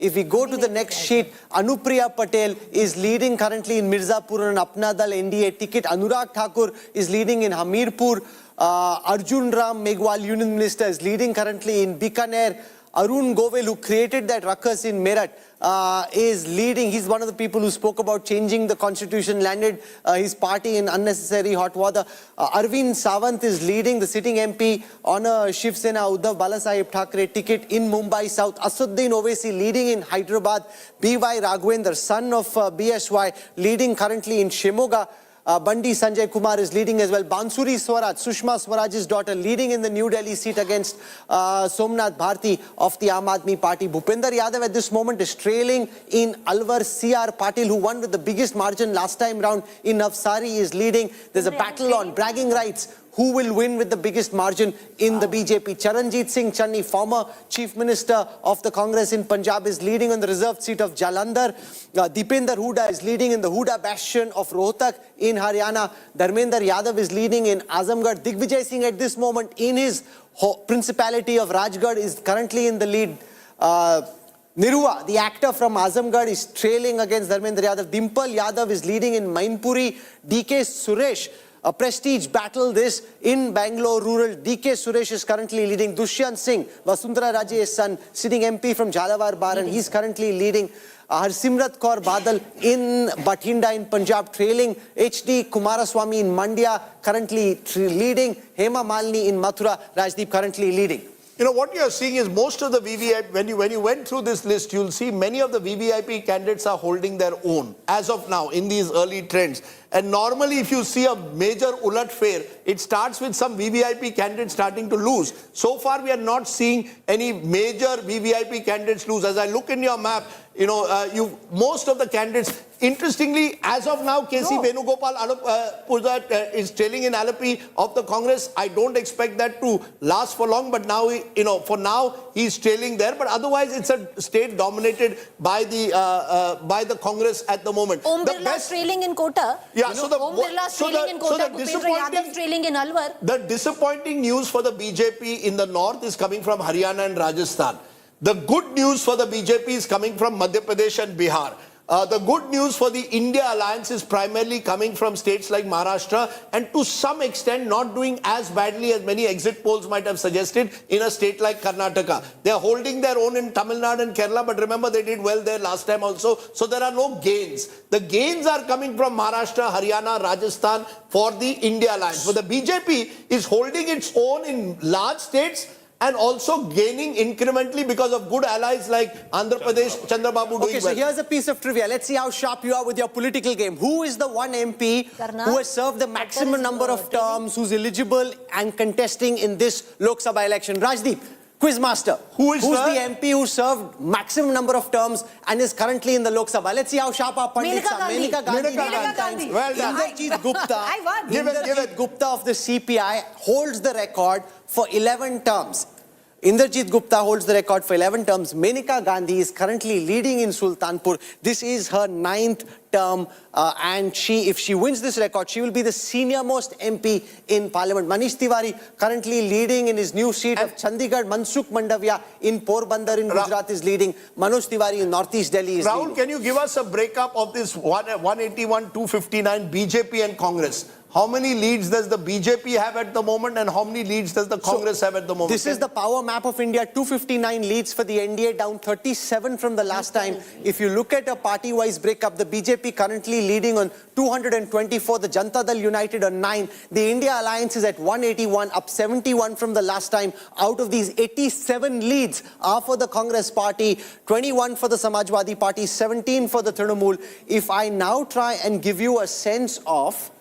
If we go to the next sheet, Anupriya Patel is leading currently in Mirzapur and Apna Dal NDA ticket. Anurag Thakur is leading in Hamirpur. Arjun Ram Meghwal, Union Minister, is leading currently in Bikaner. Arun Govel, who created that ruckus in Meerut, is leading. He's one of the people who spoke about changing the constitution, landed his party in unnecessary hot water. Arvind Sawant is leading, the sitting MP on a Shiv Sena Uddhav Balasaheb Thackeray ticket in Mumbai South. Asuddin Owaisi leading in Hyderabad. B.Y. Raghwendra, son of BSY, leading currently in Shimoga. Bandi Sanjay Kumar is leading as well. Bansuri Swaraj, Sushma Swaraj's daughter, leading in the New Delhi seat against Somnath Bharti of the Aam Aadmi Party. Bhupender Yadav at this moment is trailing in Alwar. C.R. Patil, who won with the biggest margin last time round in Navsari, is leading. There's a battle on bragging rights. Who will win with the biggest margin in the BJP? Charanjit Singh Channi, former Chief Minister of the Congress in Punjab, is leading on the reserved seat of Jalandhar. Deepender Hooda is leading in the Hooda bastion of Rohtak in Haryana. Dharmender Yadav is leading in Azamgarh. Digvijay Singh at this moment in his principality of Rajgarh is currently in the lead. Nirua, the actor from Azamgarh, is trailing against Dharmender Yadav. Dimple Yadav is leading in Mainpuri. DK Suresh, a prestige battle this in Bangalore rural. DK Suresh is currently leading. Dushyant Singh, Vasuntara Raje's son, sitting MP from Jhalawar Baran, he's currently leading. Harsimrat Kaur Badal in Bathinda in Punjab, trailing. HD Kumaraswamy in Mandya, currently leading. Hema Malini in Mathura, Rajdeep currently leading. You know, what you're seeing is most of the VVIP, when you went through this list, you'll see many of the VVIP candidates are holding their own as of now in these early trends. And normally if you see a major ulat fair, it starts with some VVIP candidates starting to lose. So far we are not seeing any major VVIP candidates lose. As I look in your map, you know, most of the candidates, interestingly, as of now, KC Venugopal is trailing in Alapi of the Congress. I don't expect that to last for long, but now, you know, for now, he's trailing there. But otherwise, it's a state dominated by the Congress at the moment. Om Birla trailing in Kota. Yeah, so the Om Birla trailing in Kota. Bhupendra Yadav trailing in Alwar. The disappointing news for the BJP in the north is coming from Haryana and Rajasthan. The good news for the BJP is coming from Madhya Pradesh and Bihar. The good news for the India Alliance is primarily coming from states like Maharashtra and to some extent not doing as badly as many exit polls might have suggested in a state like Karnataka. They are holding their own in Tamil Nadu and Kerala, but remember they did well there last time also. So there are no gains. The gains are coming from Maharashtra, Haryana, Rajasthan for the India Alliance. But the BJP is holding its own in large states and also gaining incrementally because of good allies like Andhra Pradesh, Chandrababu doing well. Okay, so here's a piece of trivia. Let's see how sharp you are with your political game. Who is the one MP who has served the maximum number of terms, who's eligible and contesting in this Lok Sabha election? Rajdeep, Quizmaster. Who's the MP who served maximum number of terms and is currently in the Lok Sabha? Let's see how sharp our pundits are. Menaka Gandhi. Well done. Inderjeet Gupta. I won. Inderjeet Gupta of the CPI holds the record for 11 terms. Inderjeet Gupta holds the record for 11 terms. Menaka Gandhi is currently leading in Sultanpur. This is her 9th term and if she wins this record, she will be the senior most MP in Parliament. Manish Tiwari currently leading in his new seat of Chandigarh. Mansukh Mandavia in Porbandar in Gujarat is leading. Manoj Tiwari in Northeast Delhi is leading. Rahul, can you give us a breakup of this 181, 259 BJP and Congress? How many leads does the BJP have at the moment and how many leads does the Congress have at the moment? This is the power map of India. 259 leads for the NDA, down 37 from the last time. If you look at a party-wise breakup, the BJP currently leading on 224, the Janata Dal United on 9. The India Alliance is at 181, up 71 from the last time. Out of these, 87 leads are for the Congress party, 21 for the Samajwadi Party, 17 for the Trinamool. If I now try and give you a sense of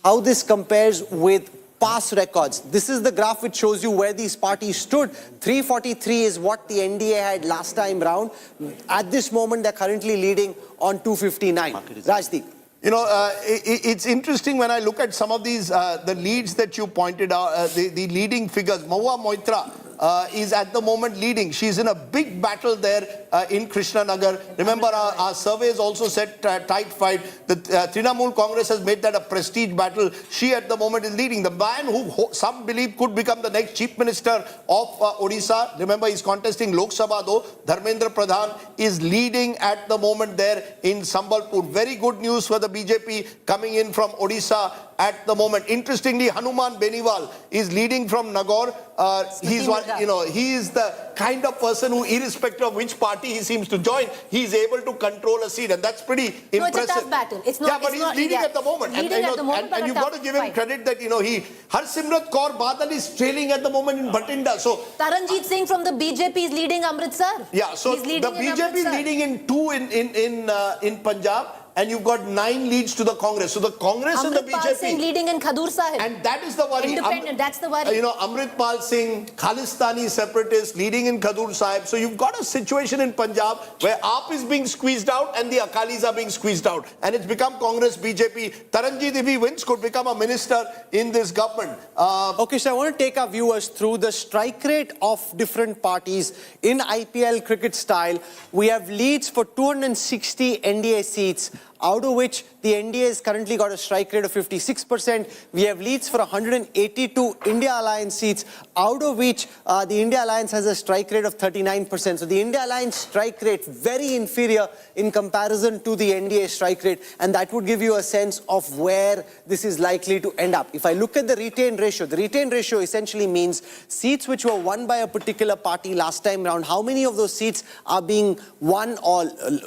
how this compares with past records. This is the graph which shows you where these parties stood. 343 is what the NDA had last time round. At this moment, they're currently leading on 259. Rajdeep. You know, it's interesting when I look at some of these, the leads that you pointed out, the leading figures. Mahua Moitra, is at the moment leading. She's in a big battle there in Krishnanagar. Remember, our surveys also said tight fight. The Trinamool Congress has made that a prestige battle. She at the moment is leading. The man who some believe could become the next Chief Minister of Odisha, remember he's contesting Lok Sabha though, Dharmendra Pradhan is leading at the moment there in Sambalpur. Very good news for the BJP coming in from Odisha at the moment. Interestingly, Hanuman Beniwal is leading from Nagaur. He's one, he is the kind of person who, irrespective of which party he seems to join, he is able to control a seat, and that's pretty impressive. No, it's a tough battle. It's not. Yeah, but he's leading at the moment. And you've got to give him credit that Harsimrat Kaur Badal is trailing at the moment in Bhatinda. So Taranjeet Singh from the BJP is leading Amritsar. Yeah, so the BJP is leading in 2 in Punjab. And you've got 9 leads to the Congress. So the Congress and the BJP. Singh leading in Khadur Sahib. And that is the worry. Independent, that's the worry. Amritpal Singh, Khalistani separatists leading in Khadur Sahib. So you've got a situation in Punjab where AAP is being squeezed out and the Akalis are being squeezed out. And it's become Congress, BJP. Taranjeet, if he wins, could become a minister in this government. Okay, so I want to take our viewers through the strike rate of different parties in IPL cricket style. We have leads for 260 NDA seats, out of which the NDA has currently got a strike rate of 56%. We have leads for 182 India Alliance seats, out of which the India Alliance has a strike rate of 39%. So the India Alliance strike rate very inferior in comparison to the NDA strike rate, and that would give you a sense of where this is likely to end up. If I look at the retain ratio essentially means seats which were won by a particular party last time round, how many of those seats are being won or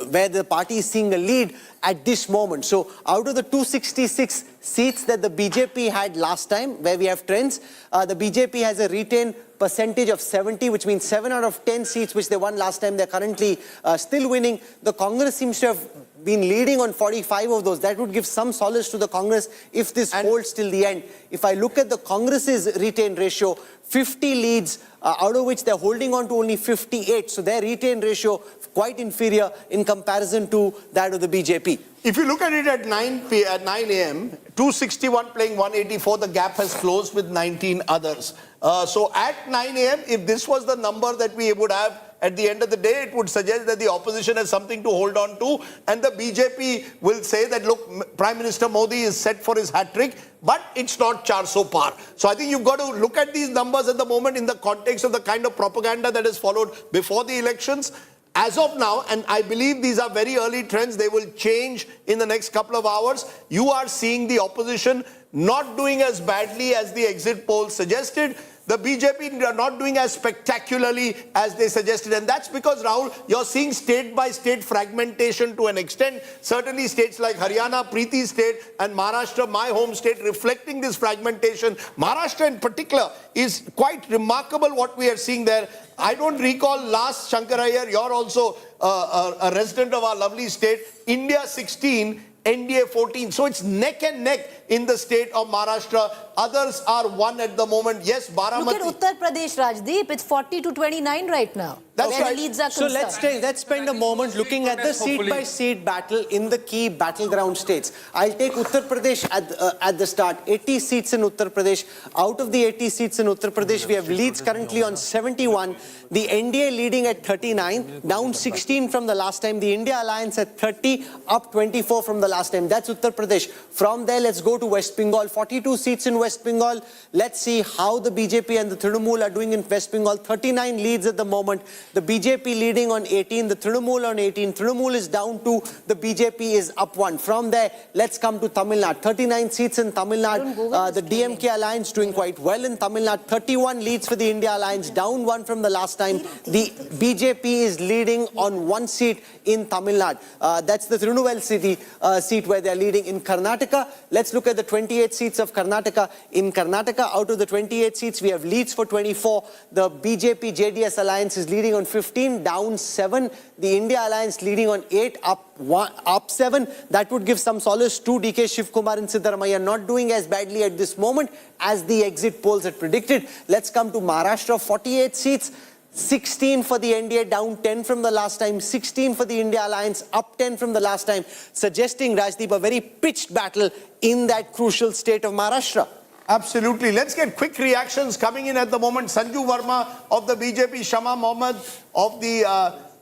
where the party is seeing a lead at this moment. So out of the 266 seats that the BJP had last time, where we have trends, the BJP has a retain percentage of 70, which means 7 out of 10 seats which they won last time, they're currently still winning. The Congress seems to have been leading on 45 of those. That would give some solace to the Congress if this holds till the end. If I look at the Congress's retain ratio, 50 leads, out of which they're holding on to only 58. So their retain ratio quite inferior in comparison to that of the BJP. If you look at it at 9 a.m., 261 playing 184, the gap has closed with 19 others. So at 9 a.m., if this was the number that we would have at the end of the day, it would suggest that the opposition has something to hold on to, and the BJP will say that, look, Prime Minister Modi is set for his hat-trick, but it's not 400 par. So I think you've got to look at these numbers at the moment in the context of the kind of propaganda that has followed before the elections. As of now, and I believe these are very early trends, they will change in the next couple of hours, you are seeing the opposition not doing as badly as the exit polls suggested. The BJP are not doing as spectacularly as they suggested. And that's because, Rahul, you're seeing state-by-state fragmentation to an extent. Certainly states like Haryana, Preeti state, and Maharashtra, my home state, reflecting this fragmentation. Maharashtra in particular is quite remarkable what we are seeing there. I don't recall last, Shankar Iyer, you're also a resident of our lovely state, India 16, NDA 14. So it's neck and neck in the state of Maharashtra. Others are 1 at the moment. Yes, Baramati. Look at Uttar Pradesh, Rajdeep. It's 40-29 right now. That's right. Leads are So concerned. let's spend a moment looking at the seat-by-seat battle in the key battleground states. I'll take Uttar Pradesh at the start. 80 seats in Uttar Pradesh. Out of the 80 seats in Uttar Pradesh, we have leads currently on 71. The NDA leading at 39, down 16 from the last time. The India Alliance at 30, up 24 from the last time. That's Uttar Pradesh. From there, let's go to West Bengal. 42 seats in West Bengal. Let's see how the BJP and the Trinamool are doing in West Bengal. 39 leads at the moment. The BJP leading on 18, the Trinamool on 18. Trinamool is down 2, the BJP is up 1. From there, let's come to Tamil Nadu. 39 seats in Tamil Nadu. The DMK Alliance doing quite well in Tamil Nadu. 31 leads for the India Alliance, down 1 from the last time. The BJP is leading on 1 seat in Tamil Nadu. That's the Trinamool seat where they're leading. In Karnataka, let's look at the 28 seats of Karnataka. In Karnataka, out of the 28 seats, we have leads for 24. The BJP-JDS Alliance is leading on 15, down 7. The India Alliance leading on 8, up 7. That would give some solace to DK Shivkumar and Siddaramaiah, not doing as badly at this moment as the exit polls had predicted. Let's come to Maharashtra, 48 seats. 16 for the NDA, down 10 from the last time. 16 for the India Alliance, up 10 from the last time, suggesting, Rajdeep, a very pitched battle in that crucial state of Maharashtra. Absolutely. Let's get quick reactions coming in at the moment. Sanju Verma of the BJP, Shama Mohammed of the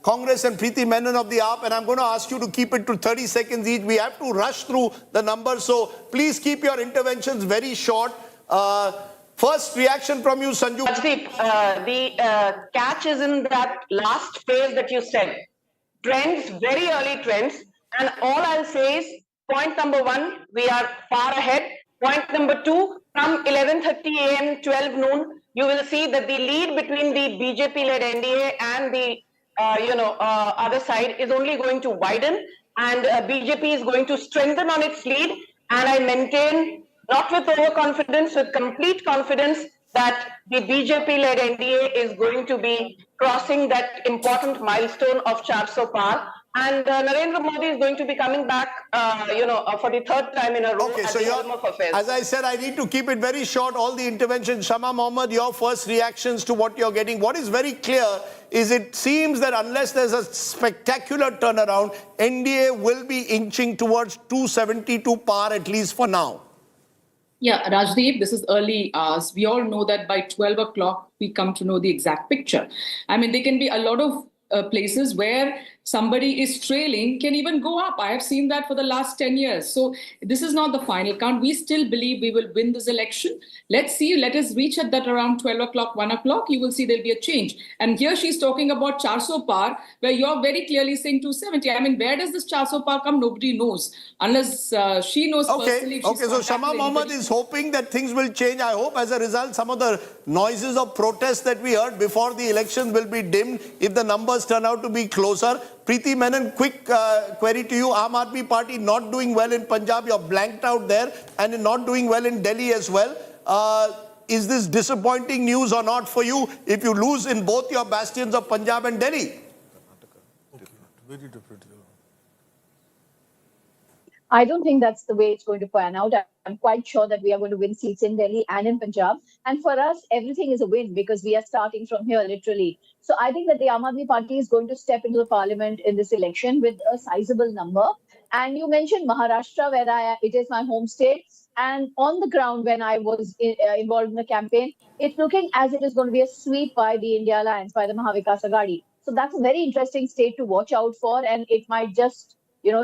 Congress, and Preeti Menon of the AAP. And I'm going to ask you to keep it to 30 seconds each. We have to rush through the numbers, so please keep your interventions very short. First reaction from you, Sanju. Rajdeep, the catch is in that last phrase that you said. Trends, very early trends. And all I'll say is, point number one, we are far ahead. Point number two, from 11:30 a.m., 12 noon, you will see that the lead between the BJP-led NDA and the other side is only going to widen, and BJP is going to strengthen on its lead. And I maintain, not with overconfidence, with complete confidence, that the BJP-led NDA is going to be crossing that important milestone of 400 par. And Narendra Modi is going to be coming back, for the third time in a row Okay, at so the helm of affairs. as I said, I need to keep it very short, all the interventions. Shama Mohammed, your first reactions to what you're getting. What is very clear is it seems that unless there's a spectacular turnaround, NDA will be inching towards 272 par, at least for now. Yeah, Rajdeep, this is early hours. We all know that by 12 o'clock, we come to know the exact picture. I mean, there can be a lot of places where somebody is trailing can even go up. I have seen that for the last 10 years. So this is not the final count. We still believe we will win this election. Let's see. Let us reach at that around 12 o'clock, 1 o'clock. You will see there'll be a change. And here she's talking about 400 par, where you're very clearly saying 270. I mean, where does this 400 par come? Nobody knows. Unless she knows personally. Okay, so Shama Mohammed is hoping that things will change. I hope as a result, some of the noises of protest that we heard before the elections will be dimmed if the numbers turn out to be closer. Preeti Menon, quick query to you. Aam Aadmi Party not doing well in Punjab. You're blanked out there, and not doing well in Delhi as well. Is this disappointing news or not for you if you lose in both your bastions of Punjab and Delhi? Very different. I don't think that's the way it's going to pan out. I'm quite sure that we are going to win seats in Delhi and in Punjab. And for us, everything is a win because we are starting from here, literally. So I think that the Aam Aadmi Party is going to step into the parliament in this election with a sizable number. And you mentioned Maharashtra, where it is my home state. And on the ground, when I was involved in the campaign, it's looking as it is going to be a sweep by the India Alliance, by the Mahavikas Aghadi. So that's a very interesting state to watch out for. And it might just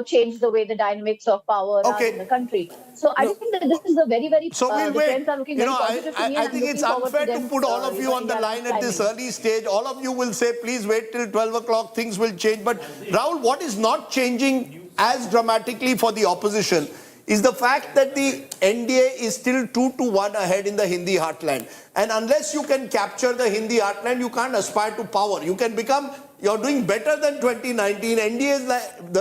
change the way the dynamics of power are in the country. So I think that this is a very, very... So we'll wait. Trends are looking very positive to me. I think it's unfair to put all of you on the line at this early stage. All of you will say, please wait till 12 o'clock, things will change. But Rahul, what is not changing as dramatically for the opposition is the fact that the NDA is still 2-1 ahead in the Hindi heartland. And unless you can capture the Hindi heartland, you can't aspire to power. You can become... You're doing better than 2019. NDA is like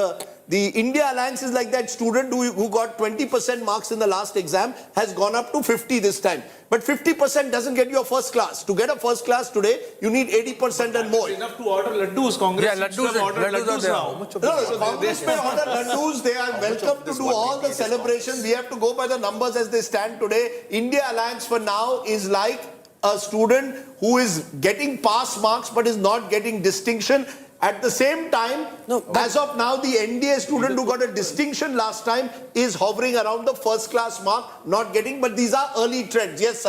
the India Alliance is like that student who got 20% marks in the last exam has gone up to 50 this time. But 50% doesn't get you a first class. To get a first class today, you need 80% and more. Enough to order laddus. Congress have ordered laddus now. No, Congress may order laddus. They are welcome to do all the celebrations. We have to go by the numbers as they stand today. India Alliance for now is like a student who is getting pass marks but is not getting distinction. At the same time, as of now, the NDA student who got a distinction last time is hovering around the first class mark, not getting, but these are early trends. Yes,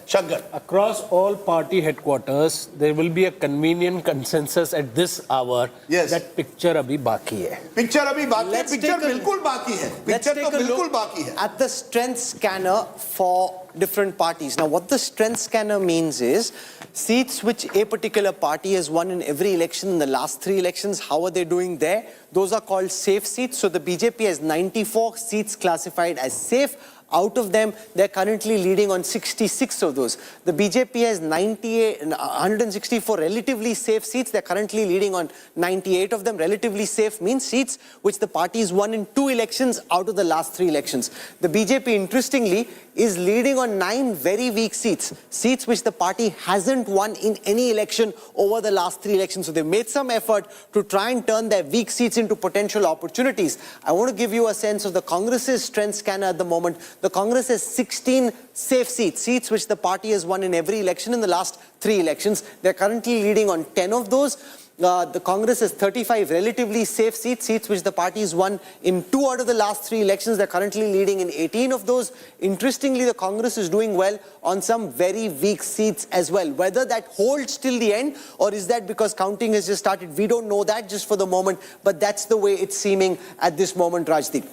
Shankar. Across all party headquarters, there will be a convenient consensus at this hour that picture abhi baki hai. Picture abhi baki hai. Picture bilkul baki hai. Let's take a look at the strength scanner for different parties. Now, what the strength scanner means is seats which a particular party has won in every election in the last 3 elections, how are they doing there? Those are called safe seats. So the BJP has 94 seats classified as safe. Out of them, they're currently leading on 66 of those. The BJP has 164 relatively safe seats. They're currently leading on 98 of them. Relatively safe means seats which the party's won in 2 elections out of the last 3 elections. The BJP, interestingly, is leading on 9 very weak seats. Seats which the party hasn't won in any election over the last 3 elections. So they've made some effort to try and turn their weak seats into potential opportunities. I want to give you a sense of the Congress's strength scanner at the moment. The Congress has 16 safe seats, seats which the party has won in every election in the last 3 elections. They're currently leading on 10 of those. The Congress has 35 relatively safe seats which the party has won in 2 out of the last 3 elections. They're currently leading in 18 of those. Interestingly, the Congress is doing well on some very weak seats as well. Whether that holds till the end or is that because counting has just started, we don't know that just for the moment, but that's the way it's seeming at this moment, Rajdeep.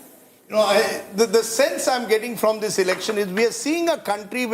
You know, the sense I'm getting from this election is we are seeing a country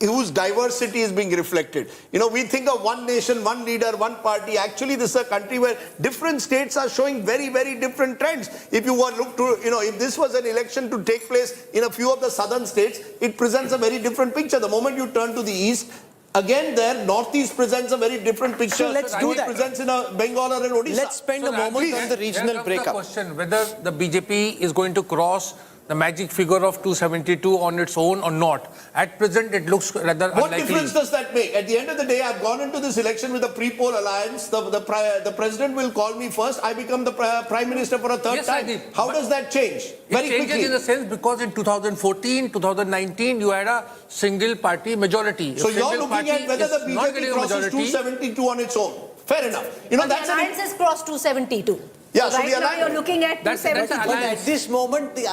whose diversity is being reflected. You know, we think of one nation, one leader, one party. Actually, this is a country where different states are showing very, very different trends. If you were look to, you know, if this was an election to take place in a few of the southern states, it presents a very different picture. The moment you turn to the east, again there, northeast presents a very different picture. So let's do that. It presents in a Bengal or an Odisha. Let's spend a moment on the regional breakup. The question whether the BJP is going to cross the magic figure of 272 on its own or not. At present, it looks rather unlikely. What difference does that make? At the end of the day, I've gone into this election with a pre-poll alliance. The president will call me first. I become the prime minister for a third time. How does that change? Very quickly. It changes in the sense because in 2014, 2019, you had a single party majority. So you're looking at whether the BJP crosses 272 on its own. Fair enough. You know, that's the alliance has crossed 272. Yeah, so right now you're looking at 272. But at this moment, the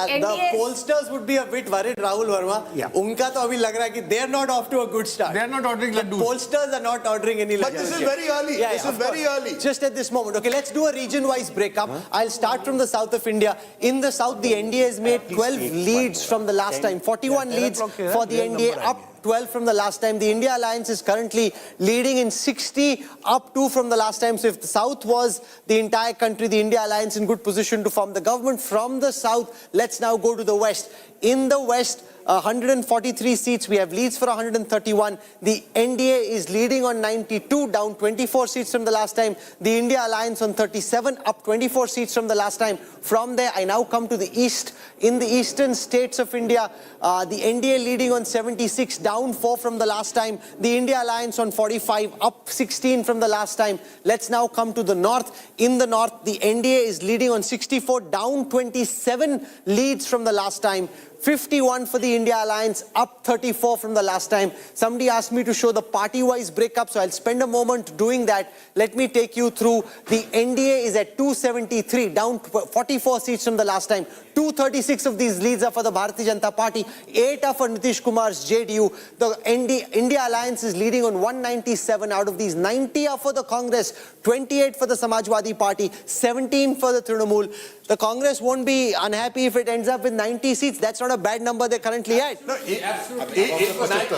pollsters would be a bit worried, Rahul Verma. Yeah. Unka to abhi lag raha hai ki they're not off to a good start. They are not ordering The laddus. pollsters are not ordering any laddus. But this is very early. Yeah, this is very early. Just at this moment. Okay, let's do a region-wise breakup. I'll start from the south of India. In the south, the NDA has made 12 leads from the last time. 41 leads for the NDA, up 12 from the last time. The India Alliance is currently leading in 60, up 2 from the last time. So if the south was the entire country, the India Alliance in good position to form the government. From the south, let's now go to the west. In the west, 143 seats. We have leads for 131. The NDA is leading on 92, down 24 seats from the last time. The India Alliance on 37, up 24 seats from the last time. From there, I now come to the east. In the eastern states of India, the NDA leading on 76, down 4 from the last time. The India Alliance on 45, up 16 from the last time. Let's now come to the north. In the north, the NDA is leading on 64, down 27 leads from the last time. 51 for the India Alliance, up 34 from the last time. Somebody asked me to show the party-wise breakup, so I'll spend a moment doing that. Let me take you through. The NDA is at 273, down 44 seats from the last time. 236 of these leads are for the Bharatiya Janata Party. 8 are for Nitish Kumar's JDU. The India Alliance is leading on 197. Out of these, 90 are for the Congress, 28 for the Samajwadi Party, 17 for the Trinamool. The Congress won't be unhappy if it ends up with 90 seats. That's not a bad number they're currently at. No, you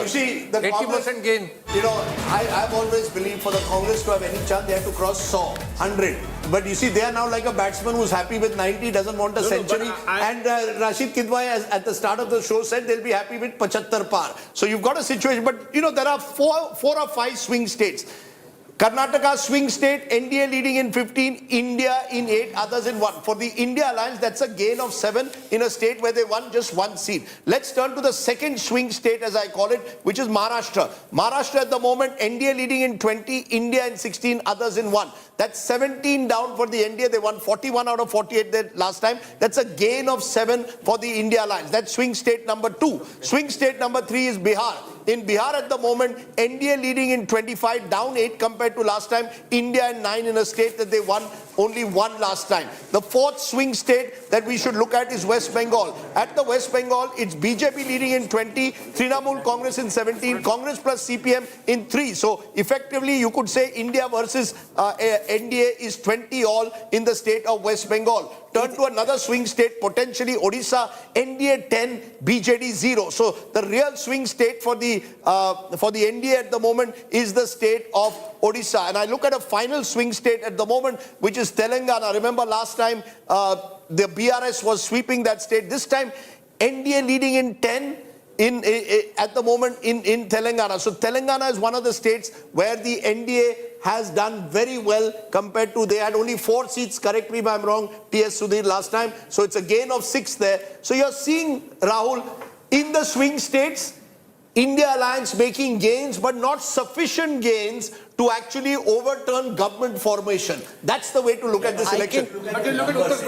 see, the 80% gain. You know, I've always believed for the Congress to have any chance, they have to cross 100. But you see, they are now like a batsman who's happy with 90, doesn't want a century. And Rashid Kidwai, at the start of the show, said they'll be happy with 75 par. So you've got a situation. But, you know, there are four or five swing states. Karnataka swing state, NDA leading in 15, India in 8, others in 1. For the India Alliance, that's a gain of 7 in a state where they won just 1 seat. Let's turn to the second swing state, as I call it, which is Maharashtra. Maharashtra at the moment, NDA leading in 20, India in 16, others in 1. That's 17 down for the NDA. They won 41 out of 48 there last time. That's a gain of 7 for the India Alliance. That's swing state number 2. Swing state number 3 is Bihar. In Bihar at the moment, NDA leading in 25, down 8 compared to last time. India in 9 in a state that they won only 1 last time. The fourth swing state that we should look at is West Bengal. At the West Bengal, it's BJP leading in 20, Trinamool Congress in 17, Congress plus CPM in 3. So effectively, you could say India versus NDA is 20 all in the state of West Bengal. Turn to another swing state, potentially Odisha, NDA 10, BJD 0. So the real swing state for the NDA at the moment is the state of Odisha. And I look at a final swing state at the moment, which is Telangana. Remember last time the BRS was sweeping that state. This time NDA leading in 10 at the moment in Telangana. So Telangana is one of the states where the NDA has done very well compared to, they had only 4 seats, correct me if I'm wrong, T.S. Sudhir last time. So it's a gain of 6 there. So you're seeing, Rahul, in the swing states, India Alliance making gains, but not sufficient gains to actually overturn government formation. That's the way to look at this election.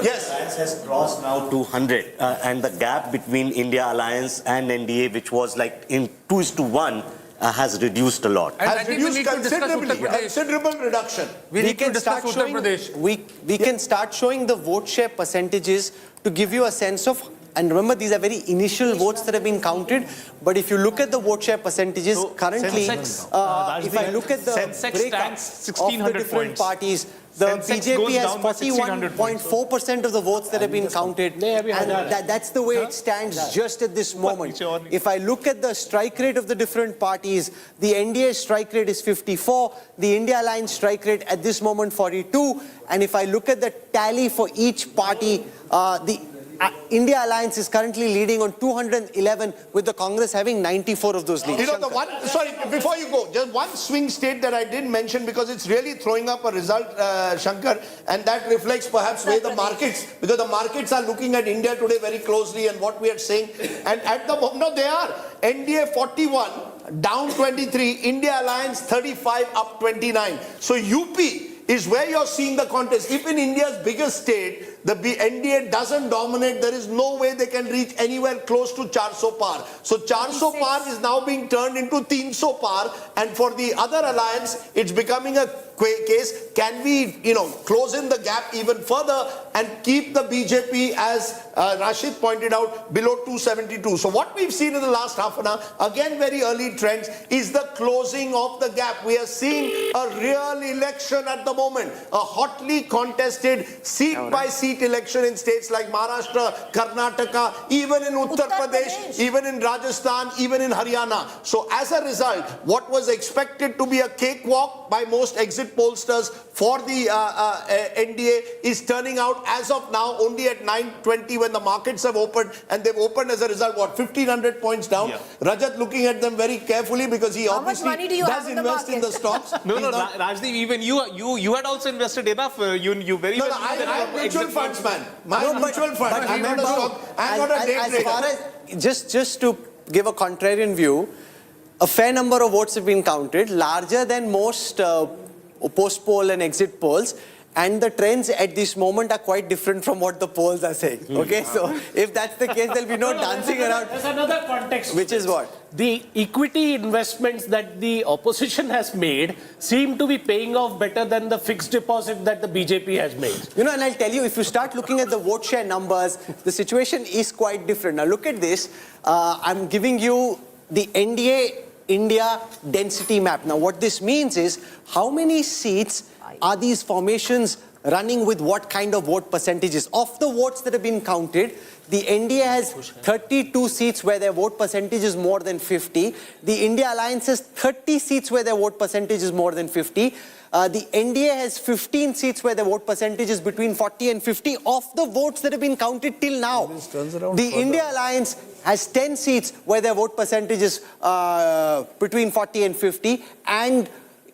Yes. Alliance has crossed now 200, and the gap between India Alliance and NDA, which was like in 2:1, has reduced a lot. And I Has think we reduced need to discuss considerably, Uttar Pradesh. considerable reduction. We need to discuss Uttar Pradesh. We can start showing the vote share percentages to give you a sense of, and remember these are very initial votes that have been counted, but if you look at the vote share percentages currently, if I look at the breakup of the different parties, the BJP has 41.4% of the votes that have been counted, and that's the way it stands just at this moment. If I look at the strike rate of the different parties, the NDA strike rate is 54, the India Alliance strike rate at this moment 42, and if I look at the tally for each party, the India Alliance is currently leading on 211, with the Congress having 94 of those leads. You know, the one, sorry, before you go, just one swing state that I didn't mention because it's really throwing up a result, Shankar, and that reflects perhaps where the markets, because the markets are looking at India today very closely and what we are saying. And at the moment, no, they are. NDA 41, down 23, India Alliance 35, up 29. So UP is where you're seeing the contest. If in India's biggest state, the NDA doesn't dominate, there is no way they can reach anywhere close to 400 par. So 400 par is now being turned into 300 par, and for the other alliance, it's becoming a case, can we, close in the gap even further and keep the BJP, as Rashid pointed out, below 272. So what we've seen in the last half an hour, again very early trends, is the closing of the gap. We are seeing a real election at the moment, a hotly contested seat by seat election in states like Maharashtra, Karnataka, even in Uttar Pradesh, even in Rajasthan, even in Haryana. So as a result, what was expected to be a cakewalk by most exit pollsters for the NDA is turning out as of now only at 9:20 when the markets have opened, and they've opened as a result, what, 1,500 points down. Yeah. Rajat looking at them very carefully because he obviously does invest in the stocks. No, Rajdeep, even you had also invested enough. You very no, I'm mutual funds man. My mutual fund. I'm not a stock. I'm not a day trader. As far as, just to give a contrarian view, a fair number of votes have been counted, larger than most post-poll and exit polls, and the trends at this moment are quite different from what the polls are saying. Okay, so if that's the case, there'll be no dancing around. There's another context. Which is what? The equity investments that the opposition has made seem to be paying off better than the fixed deposit that the BJP has made. And I'll tell you, if you start looking at the vote share numbers, the situation is quite different. Now look at this. I'm giving you the NDA India density map. Now what this means is how many seats are these formations running with what kind of vote percentages. Of the votes that have been counted, the NDA has 32 seats where their vote percentage is more than 50. The India Alliance has 30 seats where their vote percentage is more than 50. The NDA has 15 seats where the vote percentage is between 40 and 50 of the votes that have been counted till now. The India Alliance has 10 seats where their vote percentage is between 40 and 50, and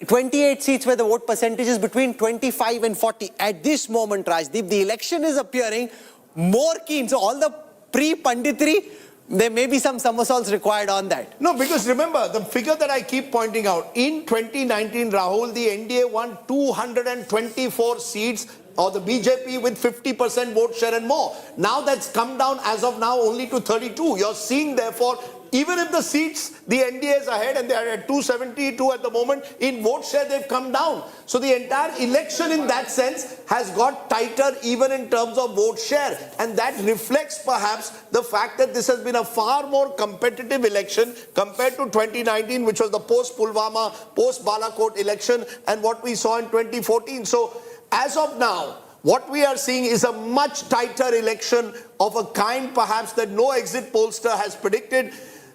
28 seats where the vote percentage is between 25 and 40. At this moment, Rajdeep, the election is appearing more keen. So all the pre-panditry, there may be some somersaults required on that. No, because remember, the figure that I keep pointing out, in 2019, Rahul, the NDA won 224 seats, or the BJP with 50% vote share and more. Now that's come down as of now only to 32. You're seeing, therefore, even if the seats, the NDA is ahead and they are at 272 at the moment, in vote share they've come down. So the entire election in that sense has got tighter even in terms of vote share. And that reflects perhaps the fact that this has been a far more competitive election compared to 2019, which was the post-Pulwama, post-Balakot election, and what we saw in 2014. So as of now, what we are seeing is a much tighter election of a kind perhaps that no exit pollster has predicted.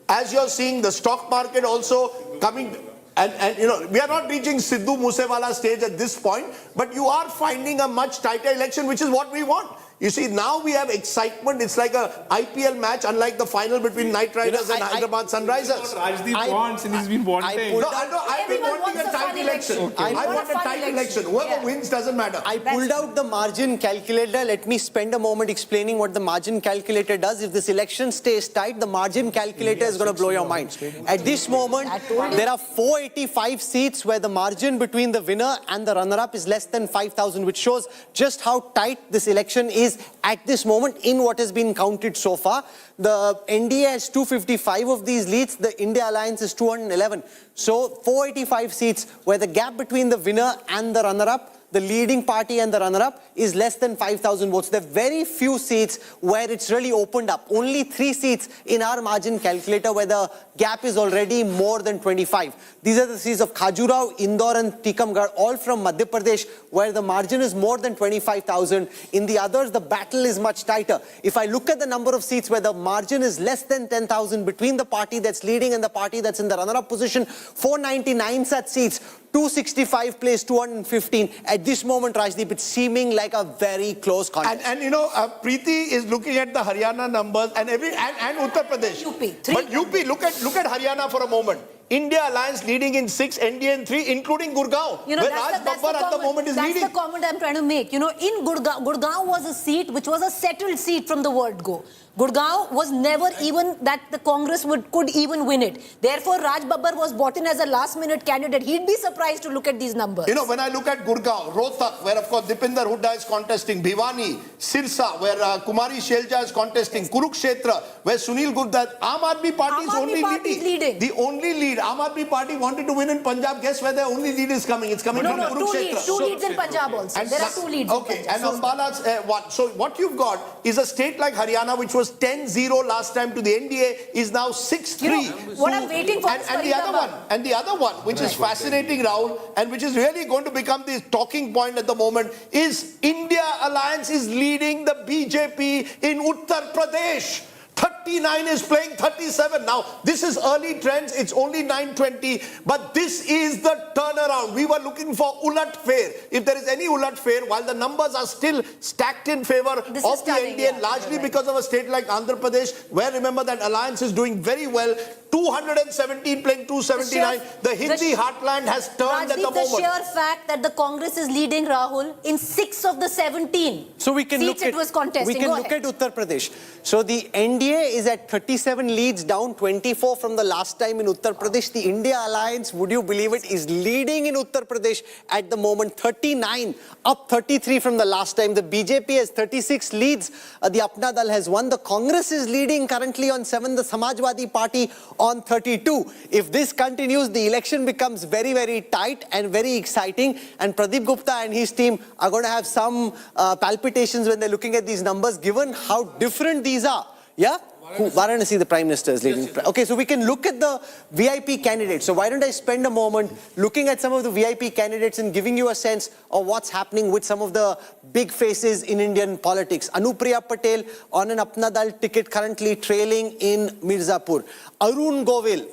As you're seeing, the stock market also coming, and we are not reaching Sidhu Moosewala stage at this point, but you are finding a much tighter election, which is what we want. You see, now we have excitement. It's like a IPL match, unlike the final between Knight Riders and Hyderabad Sunrisers. Rajdeep wants and he's been wanting. I've been wanting a tight election. Okay. I want a tight election. Whoever wins doesn't matter. I pulled out the margin calculator. Let me spend a moment explaining what the margin calculator does. If this election stays tight, the margin calculator is going to blow your mind. At this moment, there are 485 seats where the margin between the winner and the runner-up is less than 5,000, which shows just how tight this election is is at this moment in what has been counted so far. The NDA has 255 of these leads. The India Alliance is 211. So 485 seats, where the gap between the winner and the runner-up, the leading party and the runner-up, is less than 5,000 votes. There are very few seats where it's really opened up. Only 3 seats in our margin calculator where the gap is already more than 25. These are the seats of Khajuraho, Indore and Tikamgarh, all from Madhya Pradesh, where the margin is more than 25,000. In the others, the battle is much tighter. If I look at the number of seats where the margin is less than 10,000 between the party that's leading and the party that's in the runner-up position, 499 such seats, 265 plays 215. At this moment, Rajdeep, it's seeming like a very close contest. And you know, Preeti is looking at the Haryana numbers and Uttar Pradesh. But UP, look at Haryana for a moment. India Alliance leading in 6, NDA in 3, including Gurgaon, where Raj Babbar at the moment is leading. That's the comment I'm trying to make. You know, in Gurgaon was a seat which was a settled seat from the word go. Gurgaon was never even that the Congress could even win it. Therefore, Raj Babbar was brought in as a last-minute candidate. He'd be surprised to look at these numbers. You know, when I look at Gurgaon, Rohtak, where of course Dipinder Hooda is contesting, Bhiwani, Sirsa, where Kumari Shelja is contesting, Kurukshetra, where Sunil Gupta, Aam Aadmi Party is only leading. The only lead. Aam Aadmi Party wanted to win in Punjab. Guess where their only lead is coming? It's coming from Kurukshetra. Two leads in Punjab also. There are 2 leads. Okay, and Ambala's one. So what you've got is a state like Haryana, which was 10-0 last time to the NDA, is now 6-3. You know, what I'm waiting for is the other one, which is fascinating, Rahul, and which is really going to become the talking point at the moment, is India Alliance is leading the BJP in Uttar Pradesh. 39 is playing 37. Now, this is early trends. It's only 9:20. But this is the turnaround. We were looking for Ulat Fair. If there is any Ulat Fair, while the numbers are still stacked in favor of the NDA, largely because of a state like Andhra Pradesh, where remember that Alliance is doing very well. 217 playing 279. The Hindi heartland has turned at the moment. The sheer fact that the Congress is leading, Rahul, in 6 of the 17 so we can seats it was contesting. We can look at Uttar Pradesh. So the NDA is at 37 leads, down 24 from the last time in Uttar Pradesh. The India Alliance, would you believe it, is leading in Uttar Pradesh at the moment, 39, up 33 from the last time. The BJP has 36 leads. The Apna Dal has 1. The Congress is leading currently on 7. The Samajwadi Party on 32. If this continues, the election becomes very, very tight and very exciting. And Pradeep Gupta and his team are going to have some palpitations when they're looking at these numbers, given how different these are. Yeah? Varanasi, the Prime Minister is leading. Yes. Okay, so we can look at the VIP candidates. So why don't I spend a moment looking at some of the VIP candidates and giving you a sense of what's happening with some of the big faces in Indian politics. Anupriya Patel on an Apna Dal ticket currently trailing in Mirzapur. Arun Govil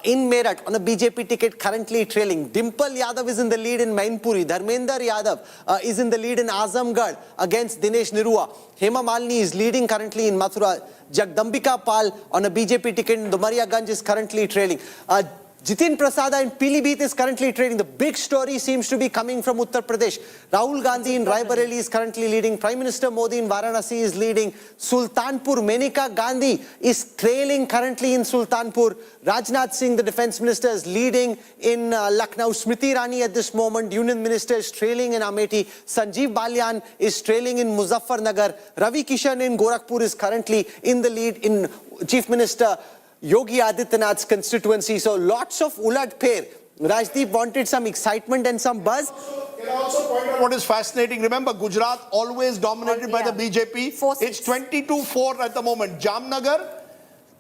in Meerut on a BJP ticket currently trailing. Dimple Yadav is in the lead in Mainpuri. Dharmender Yadav is in the lead in Azamgarh against Dinesh Nirua. Hema Malini is leading currently in Mathura. Jagdambika Pal on a BJP ticket in Dumariaganj is currently trailing. Jitin Prasada in Pilibhit is currently trailing. The big story seems to be coming from Uttar Pradesh. Rahul Gandhi in Raebareli is currently leading. Prime Minister Modi in Varanasi is leading. Sultanpur, Menaka Gandhi is trailing currently in Sultanpur. Rajnath Singh, the Defence Minister, is leading in Lucknow. Smriti Irani at this moment, Union Minister, is trailing in Amethi. Sanjeev Balyan is trailing in Muzaffarnagar. Ravi Kishan in Gorakhpur is currently in the lead in Chief Minister Yogi Adityanath's constituency. So lots of ulat pair. Rajdeep wanted some excitement and some buzz. Can I also point out what is fascinating? Remember, Gujarat always dominated by the BJP. It's 22-4 at the moment. Jamnagar,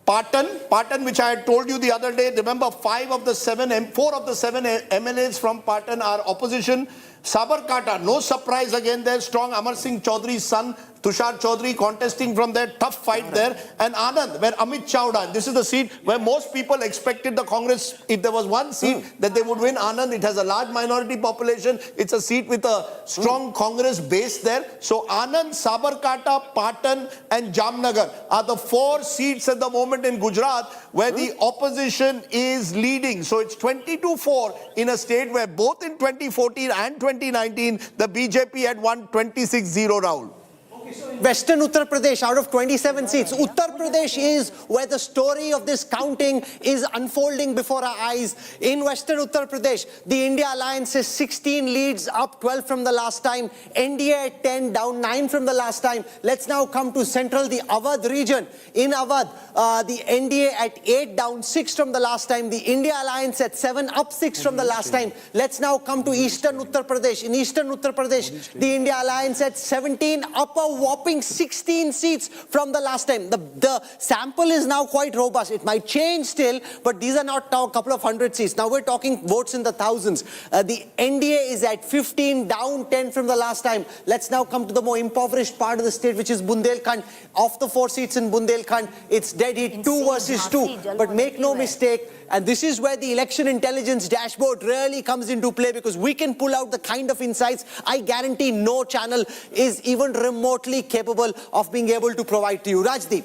Patan, which I had told you the other day. Remember, 4 of the 7 MLAs from Patan are opposition. Sabarkata, no surprise again there. Strong Amar Singh Chaudhary's son, Tushar Chaudhary, contesting from there. Tough fight there. And Anand, where Amit Chawda, this is the seat where most people expected the Congress, if there was one seat that they would win, Anand. It has a large minority population. It's a seat with a strong Congress base there. So Anand, Sabarkata, Patan and Jamnagar are the 4 seats at the moment in Gujarat where the opposition is leading. So it's 22-4 in a state where both in 2014 and 2019, the BJP had won 26-0, Rahul. Western Uttar Pradesh, out of 27 seats. Uttar Pradesh is where the story of this counting is unfolding before our eyes. In Western Uttar Pradesh, the India Alliance is 16 leads, up 12 from the last time. NDA at 10, down 9 from the last time. Let's now come to central, the Awadh region. In Awadh, the NDA at 8, down 6 from the last time. The India Alliance at 7, up 6 from the last time. Let's now come to Eastern Uttar Pradesh. In Eastern Uttar Pradesh, the India Alliance at 17, up a whopping 16 seats from the last time. The sample is now quite robust. It might change still, but these are not now a couple of hundred seats. Now we're talking votes in the thousands. The NDA is at 15, down 10 from the last time. Let's now come to the more impoverished part of the state, which is Bundelkhand. Of the 4 seats in Bundelkhand, it's dead heat, 2 versus 2. But make no mistake, and this is where the election intelligence dashboard really comes into play, because we can pull out the kind of insights I guarantee no channel is even remotely capable of being able to provide to you. Rajdeep.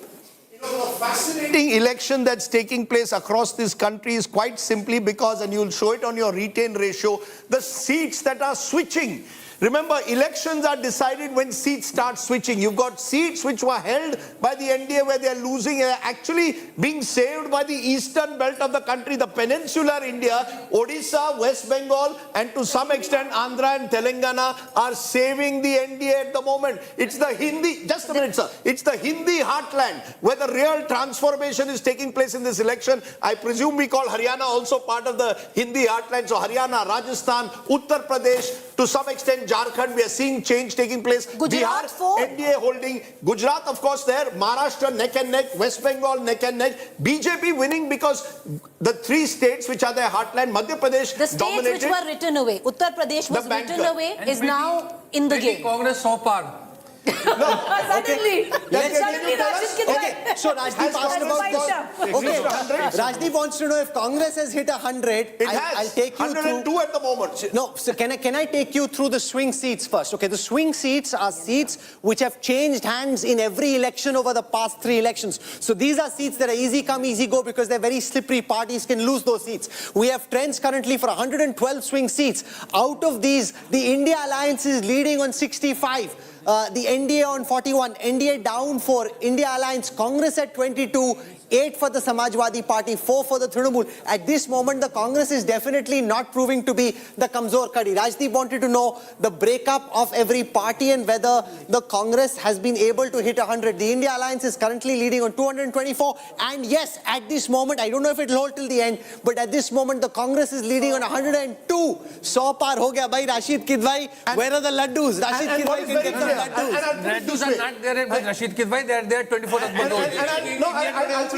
You know, the fascinating election that's taking place across this country is quite simply because, and you'll show it on your retain ratio, the seats that are switching. Remember, elections are decided when seats start switching. You've got seats which were held by the NDA where they're losing, actually being saved by the eastern belt of the country, the peninsular India, Odisha, West Bengal, and to some extent Andhra and Telangana are saving the NDA at the moment. It's the Hindi, just a minute sir, it's the Hindi heartland where the real transformation is taking place in this election. I presume we call Haryana also part of the Hindi heartland. So Haryana, Rajasthan, Uttar Pradesh, to some extent Jharkhand, we are seeing change taking place. Gujarat, Bihar, NDA holding. Gujarat, of course, there. Maharashtra, neck and neck. West Bengal, neck and neck. BJP winning because the 3 states which are their heartland, Madhya Pradesh, the states dominated. which were written away, Uttar Pradesh was written away, is now in the game. Congress so far. Suddenly, Okay, so Rajdeep asked about this. Okay, Rajdeep wants to know if Congress has hit 100. I'll take you 102 through. at the moment. No, so can I take you through the swing seats first? Okay, the swing seats are seats which have changed hands in every election over the past 3 elections. So these are seats that are easy come, easy go because they're very slippery. Parties can lose those seats. We have trends currently for 112 swing seats. Out of these, the India Alliance is leading on 65. The NDA on 41, NDA down 4, India Alliance, Congress at 22, 8 for the Samajwadi Party, 4 for the Trinamool. At this moment, the Congress is definitely not proving to be the Kamzor Kadi. Rajdeep wanted to know the breakup of every party and whether the Congress has been able to hit 100. The India Alliance is currently leading on 224. And yes, at this moment, I don't know if it will hold till the end, but at this moment, the Congress is leading on 102. So par ho gaya, bhai, Rashid Kidwai, where are the laddus? Rashid Kidwai can get some laddus. Laddus are not there with Rashid Kidwai, they are there 24th.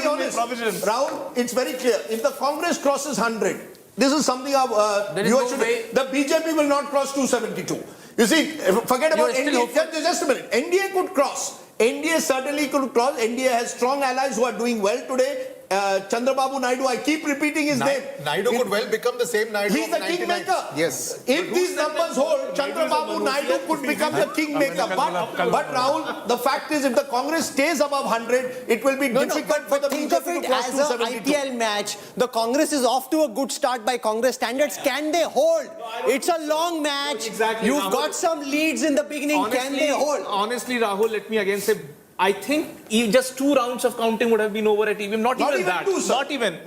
I'll be honest, Rahul, it's very clear. If the Congress crosses 100, this is something the BJP will not cross 272. You see, forget about NDA. Just a minute. NDA could cross. NDA certainly could cross. NDA has strong allies who are doing well today. Chandrababu Naidu, I keep repeating his name. Naidu could well become the same Naidu. He's the kingmaker. Yes. If these numbers hold, Chandrababu Naidu could become the kingmaker. But Rahul, the fact is, if the Congress stays above 100, it will be difficult for the think of BJP it to cross as an 272. IPL match. The Congress is off to a good start by Congress standards. Can they hold? It's a long match. Exactly, You've Rahul. got some leads in the beginning. Can they hold? Honestly, Rahul, let me again say, I think just 2 rounds of counting would have been over at even, not even that.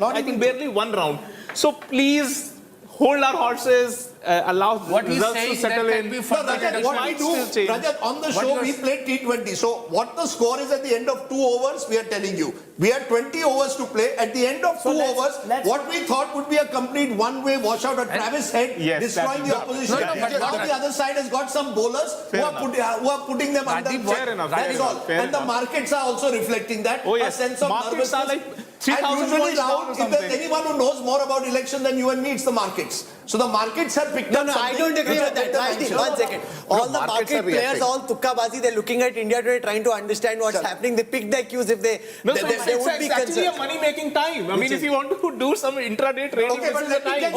I think barely 1 round. So please hold our horses, allow what results to settle in. What we do, Rajat, on the show we play T20. So what the score is at the end of 2 overs, we are telling you. We had 20 overs to play. At the end of 2 overs, what we thought would be a complete one-way washout at Travis Head, destroying the opposition. But the other side has got some bowlers who are putting them under check. That's all. And the markets are also reflecting that. A sense of markets are like 3,000 usually now, if there's anyone who knows more about election than you and me, it's the markets. So the markets have picked up something. I don't agree with that. Rajdeep, 1 second. All the market players, all tukkabazi, they're looking at India today trying to understand what's happening. They pick their cues if they would be it's actually a money-making time. I mean, if you want to do some intraday trading, this is the time.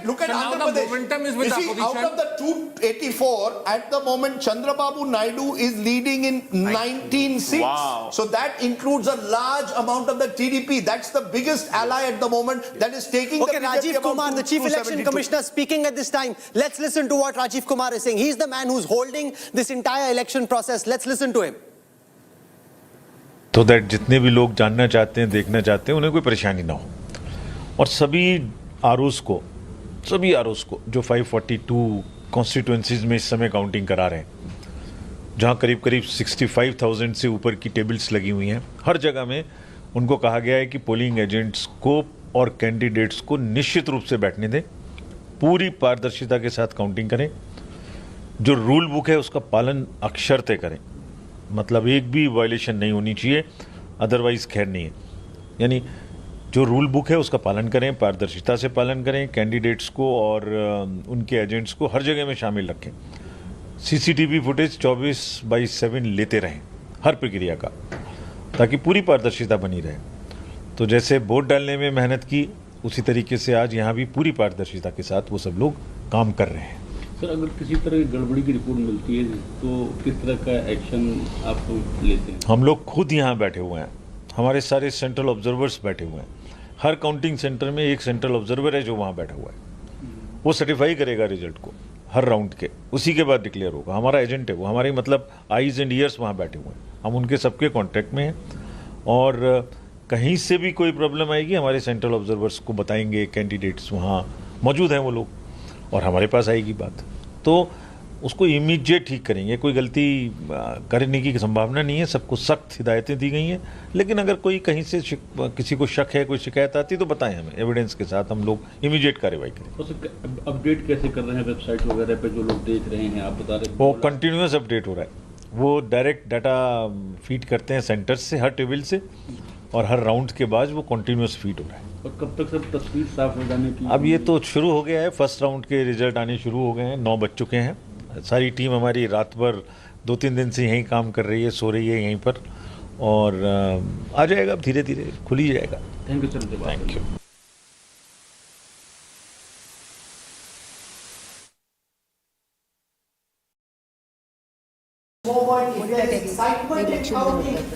Look at Andhra Pradesh. Momentum is with opposition. Out of the 284, at the moment, Chandrababu Naidu is leading in 19 seats. Wow. So that includes a large amount of the TDP. That's the biggest ally at the moment that is taking Okay, the BJP Rajiv Kumar, the Chief Election Commissioner, speaking at this time. Let's listen to what Rajiv Kumar is saying. He's the man who's holding this entire election process. Let's listen to him. तो that जितने भी लोग जानना चाहते हैं, देखना चाहते हैं, उन्हें कोई परेशानी ना हो। और सभी आरओज़ को जो 542 कॉन्स्टिट्यूंसीज में इस समय काउंटिंग करा रहे हैं, जहां करीब करीब 65,000 से ऊपर की टेबल्स लगी हुई हैं, हर जगह में उनको कहा गया है कि पोलिंग एजेंट्स को और कैंडिडेट्स को निश्चित रूप से बैठने दें, पूरी पारदर्शिता के साथ काउंटिंग करें, जो रूल बुक है उसका पालन अक्षरते करें, मतलब एक भी वायलेशन नहीं होनी चाहिए, अदरवाइज खैर नहीं है। यानी जो रूल बुक है उसका पालन करें, पारदर्शिता से पालन करें, कैंडिडेट्स को और उनके एजेंट्स को हर जगह में शामिल रखें, सीसीटीवी फुटेज 24/7 लेते रहें हर प्रक्रिया का, ताकि पूरी पारदर्शिता बनी रहे। तो जैसे वोट डालने में मेहनत की, उसी तरीके से आज यहाँ भी पूरी पारदर्शिता के साथ वो सब लोग काम कर रहे हैं। सर, अगर किसी तरह की गड़बड़ी की रिपोर्ट मिलती है तो किस तरह का एक्शन आप लेते हैं? हम लोग खुद यहाँ बैठे हुए हैं, हमारे सारे सेंट्रल ऑब्जर्वर्स बैठे हुए हैं। हर काउंटिंग सेंटर में एक सेंट्रल ऑब्जर्वर है जो वहाँ बैठा हुआ है, वो सर्टिफाई करेगा रिजल्ट को हर राउंड के, उसी के बाद डिक्लेयर होगा। हमारा एजेंट है वो, हमारे मतलब आईज एंड ईयर्स वहाँ बैठे हुए हैं, हम उनके सबके कॉन्टैक्ट में हैं। और कहीं से भी कोई प्रॉब्लम आएगी हमारे सेंट्रल ऑब्जर्वर्स को बताएंगे, कैंडिडेट्स वहाँ मौजूद हैं वो लोग, और हमारे पास आएगी बात तो उसको इमीडिएट ठीक करेंगे। कोई गलती करने की संभावना नहीं है, सबको सख्त हिदायतें दी गई हैं। लेकिन अगर कोई कहीं से किसी को शक है, कोई शिकायत आती है तो बताएं हमें, एविडेंस के साथ हम लोग इमीडिएट कार्रवाई करें। अपडेट कैसे कर रहे हैं वेबसाइट वगैरह पे जो लोग देख रहे हैं, आप बता रहे हैं? वो कंटिन्यूस अपडेट हो रहा है, वो डायरेक्ट डाटा फीड करते हैं सेंटर्स से, हर टेबल से, और हर राउंड के बाद वो कंटिन्यूस फीड हो रहा है। और कब तक सब तस्वीर साफ हो जाने की? अब ये तो शुरू हो गया है, फर्स्ट राउंड के रिजल्ट आने शुरू हो गए हैं, 9 बज चुके हैं। सारी टीम हमारी रात भर 2-3 दिन से यहीं काम कर रही है, सो रही है यहीं पर, और आ जाएगा, अब धीरे धीरे खुल ही जाएगा। Thank you sir. Thank you.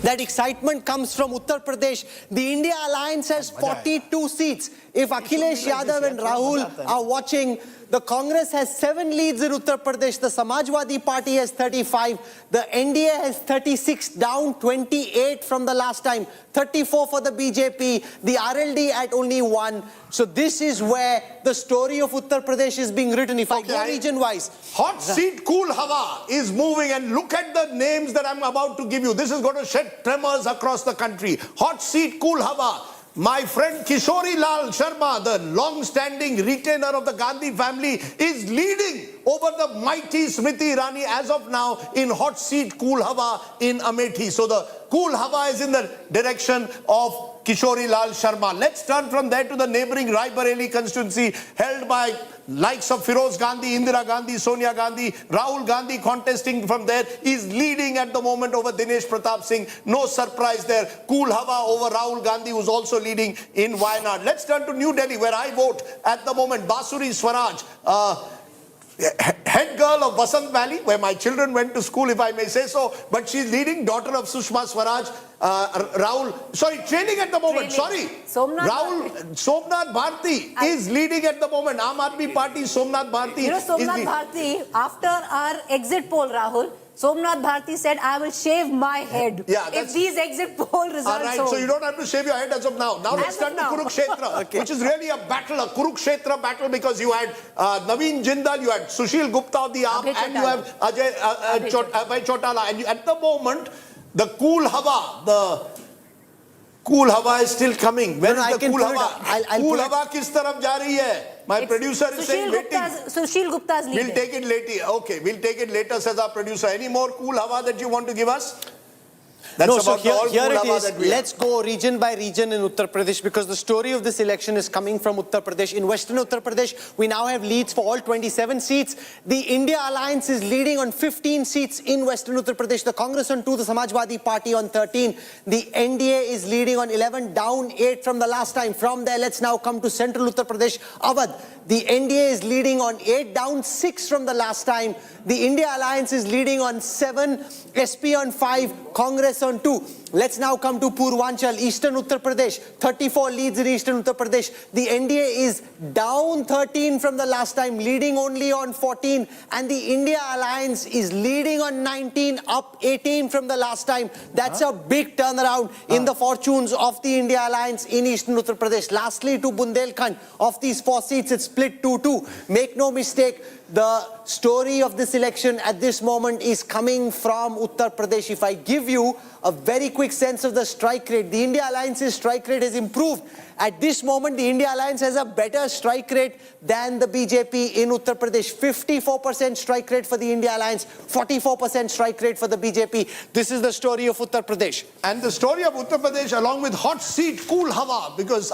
That excitement comes from Uttar Pradesh. The India Alliance has 42 seats. If Akhilesh Yadav and Rahul are watching, the Congress has 7 leads in Uttar Pradesh. The Samajwadi Party has 35. The NDA has 36, down 28 from the last time. 34 for the BJP. The RLD at only 1. So this is where the story of Uttar Pradesh is being written. If I go region-wise. Hot seat, cool hawa is moving, and look at the names that I'm about to give you. This is going to shed tremors across the country. Hot seat, cool hawa. My friend Kishori Lal Sharma, the long-standing retainer of the Gandhi family, is leading over the mighty Smriti Irani as of now in hot seat cool hawa in Amethi. So the cool hawa is in the direction of Kishori Lal Sharma. Let's turn from there to the neighboring Rai Bareli constituency held by likes of Firoz Gandhi, Indira Gandhi, Sonia Gandhi. Rahul Gandhi contesting from there is leading at the moment over Dinesh Pratap Singh. No surprise there. Cool hawa over Rahul Gandhi, who's also leading in Wayanad. Let's turn to New Delhi, where I vote at the moment. Basuri Swaraj, head girl of Vasant Valley, where my children went to school, if I may say so, but she's leading, daughter of Sushma Swaraj. Trailing at the moment, Somnath Bharti is leading at the moment. Aam Aadmi Party, Somnath Bharti. You know, Somnath Bharti, after our exit poll, Rahul, Somnath Bharti said, I will shave my head. Yeah, if these exit poll results all right, so you don't have to shave your head as of now. Now let's turn to Kurukshetra, which is really a battle, a Kurukshetra battle, because you had Naveen Jindal, you had Sushil Gupta of the AAP, and you have Abhay Chautala. And at the moment, the cool hawa is still coming. Where is the cool hawa? Cool hawa kis taraf ja rahi hai? My producer is saying waiting. Sushil Gupta's leading. We'll take it later. Okay, we'll take it later, says our producer. Any more cool hawa that you want to give us? That's no, about so here cool it hawa is. that we Let's go region by region in Uttar Pradesh, because the story of this election is coming from Uttar Pradesh. In Western Uttar Pradesh, we now have leads for all 27 seats. The India Alliance is leading on 15 seats in Western Uttar Pradesh. The Congress on 2, the Samajwadi Party on 13. The NDA is leading on 11, down 8 from the last time. From there, let's now come to Central Uttar Pradesh. Awadh, the NDA is leading on 8, down 6 from the last time. The India Alliance is leading on 7, SP on 5, Congress on 2. Let's now come to Purvanchal, Eastern Uttar Pradesh. 34 leads in Eastern Uttar Pradesh. The NDA is down 13 from the last time, leading only on 14. And the India Alliance is leading on 19, up 18 from the last time. That's a big turnaround in the fortunes of the India Alliance in Eastern Uttar Pradesh. Lastly, to Bundelkhand. Of these 4 seats, it's split 2-2. Make no mistake, the story of this election at this moment is coming from Uttar Pradesh. If I give you a very quick sense of the strike rate, the India Alliance's strike rate has improved. At this moment, the India Alliance has a better strike rate than the BJP in Uttar Pradesh. 54% strike rate for the India Alliance, 44% strike rate for the BJP. This is the story of Uttar Pradesh. And the story of Uttar Pradesh along with hot seat, cool hawa, because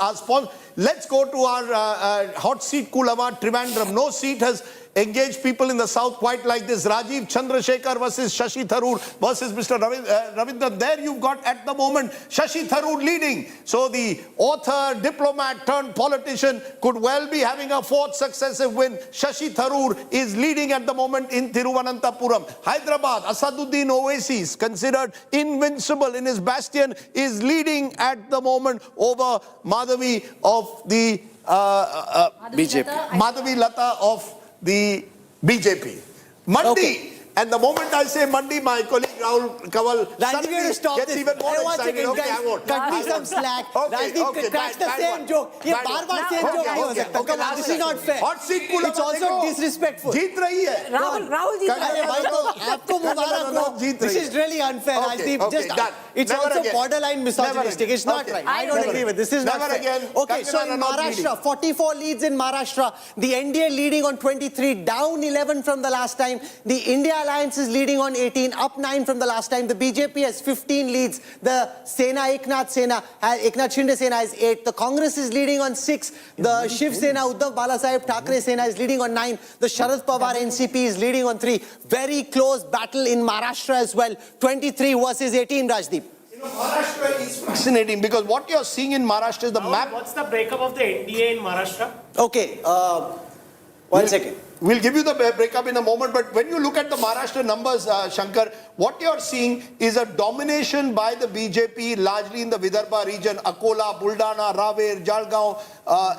let's go to our hot seat, cool hawa, Trivandrum. No seat has engaged people in the south quite like this. Rajiv Chandrasekhar versus Shashi Tharoor versus Mr. Ravindran. There you've got at the moment Shashi Tharoor leading. So the author, diplomat turned politician could well be having a 4th successive win. Shashi Tharoor is leading at the moment in Thiruvananthapuram. Hyderabad, Asaduddin Owaisi, considered invincible in his bastion, is leading at the moment over Madhavi of the BJP. Madhavi Lata of the BJP. Mandi. Okay. And the moment I say Mandi, my colleague Rahul Kawal Rajdeep, stop gets this. even more excited. Okay, I won't. Cut me some slack. Rajdeep, crack the same joke. ये बार-बार same joke नहीं हो सकता. Come on, this is not fair. Hot seat cool. It's also disrespectful. जीत रही है. Rahul जीत रहा अरे भाई तो आपको मुबारक हो. This is really unfair, Rajdeep. Just it's also borderline misogynistic. It's not right. I don't agree with this. This is not fair. Okay, so in Maharashtra, 44 leads in Maharashtra. The NDA leading on 23, down 11 from the last time. The India Alliance is leading on 18, up 9 from the last time. The BJP has 15 leads. The Sena, Eknath Shinde Sena has 8. The Congress is leading on 6. The Shiv Sena, Uddhav Balasaheb Thackeray Sena is leading on 9. The Sharad Pawar NCP is leading on 3. Very close battle in Maharashtra as well. 23 versus 18, Rajdeep. You know, Maharashtra is fascinating because what you're seeing in Maharashtra is the map. What's the breakup of the NDA in Maharashtra? Okay, 1 second. We'll give you the breakup in a moment, but when you look at the Maharashtra numbers, Shankar, what you're seeing is a domination by the BJP, largely in the Vidarbha region. Akola, Buldana, Raver, Jalgaon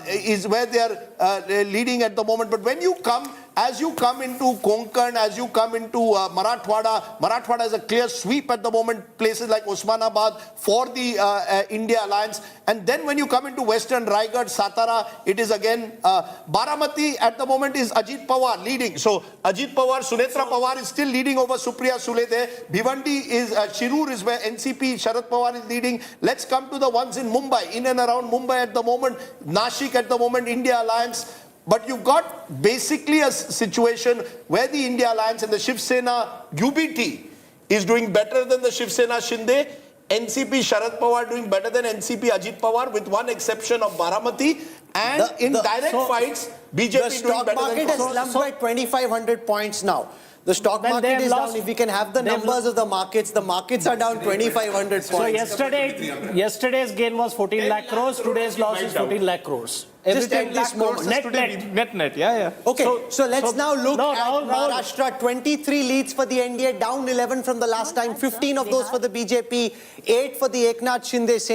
is where they are leading at the moment. But when you come, as you come into Konkan, as you come into Marathwada has a clear sweep at the moment, places like Osmanabad for the India Alliance. And then when you come into Western Raigad, Satara, it is again Baramati at the moment is Ajit Pawar leading. So Ajit Pawar, Sunetra Pawar is still leading over Supriya Sule there. Bhivandi is, Shirur is where NCP, Sharad Pawar is leading. Let's come to the ones in Mumbai, in and around Mumbai at the moment. Nashik at the moment, India Alliance. But you've got basically a situation where the India Alliance and the Shiv Sena UBT is doing better than the Shiv Sena Shinde. NCP Sharad Pawar doing better than NCP Ajit Pawar, with one exception of Baramati. And in direct fights, BJP doing better than... The stock market has slumped by 2,500 points now. The stock market is down. If we can have the numbers of the markets are down 2,500 points. So yesterday's gain was 14 lakh crores, today's loss is 14 lakh crores. Just at this moment. Net, yeah. Okay, so let's now look at Maharashtra. 23 leads for the NDA, down 11 from the last time, 15 of those for the BJP, 8 for the Eknath Shinde Sena.